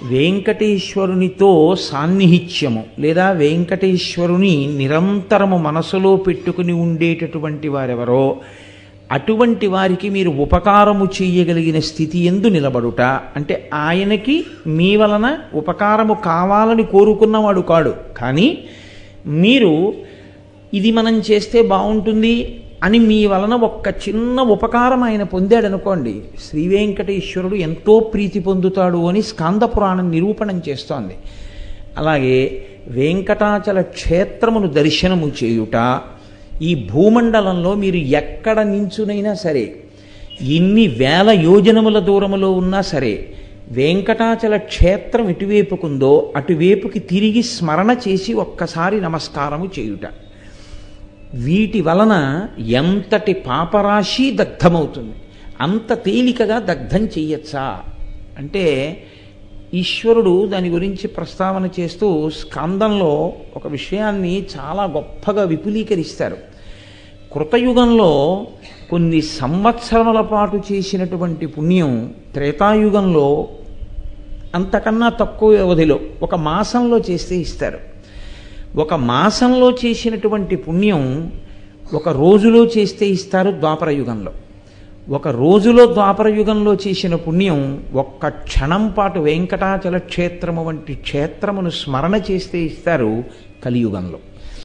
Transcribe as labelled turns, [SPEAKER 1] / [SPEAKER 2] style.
[SPEAKER 1] వెంకటేశ్వరునితో సాన్నిహిత్యము లేదా వెంకటేశ్వరుని నిరంతరము మనసులో పెట్టుకుని ఉండేటటువంటి వారెవరో అటువంటి వారికి మీరు ఉపకారము చేయగలిగిన స్థితి ఎందు నిలబడుట అంటే ఆయనకి మీ వలన ఉపకారము కావాలని కోరుకున్నవాడు కాడు, కానీ మీరు ఇది మనం చేస్తే బాగుంటుంది అని మీ వలన ఒక్క చిన్న ఉపకారం ఆయన పొందాడనుకోండి, శ్రీ వెంకటేశ్వరుడు ఎంతో ప్రీతి పొందుతాడు అని స్కాంద పురాణం నిరూపణం చేస్తోంది. అలాగే వెంకటాచల క్షేత్రమును దర్శనము చేయుట, ఈ భూమండలంలో మీరు ఎక్కడ నించునైనా సరే, ఎన్ని వేల యోజనముల దూరములో ఉన్నా సరే, వెంకటాచల క్షేత్రం ఇటువైపుకుందో అటువైపుకి తిరిగి స్మరణ చేసి ఒక్కసారి నమస్కారము చేయుట, వీటి వలన ఎంతటి పాపరాశి దగ్ధమవుతుంది. అంత తేలికగా దగ్ధం చెయ్యొచ్చా అంటే ఈశ్వరుడు దాని గురించి ప్రస్తావన చేస్తూ స్కందంలో ఒక విషయాన్ని చాలా గొప్పగా విపులీకరిస్తారు. కృతయుగంలో కొన్ని సంవత్సరముల పాటు చేసినటువంటి పుణ్యం త్రేతాయుగంలో అంతకన్నా తక్కువ వ్యవధిలో ఒక మాసంలో చేస్తే ఇస్తారు. ఒక మాసంలో చేసినటువంటి పుణ్యం ఒక రోజులో చేస్తే ఇస్తారు ద్వాపరయుగంలో. ఒక రోజులో ద్వాపరయుగంలో చేసిన పుణ్యం ఒక్క క్షణం పాటు వెంకటాచల క్షేత్రము వంటి క్షేత్రమును స్మరణ చేస్తే ఇస్తారు కలియుగంలో.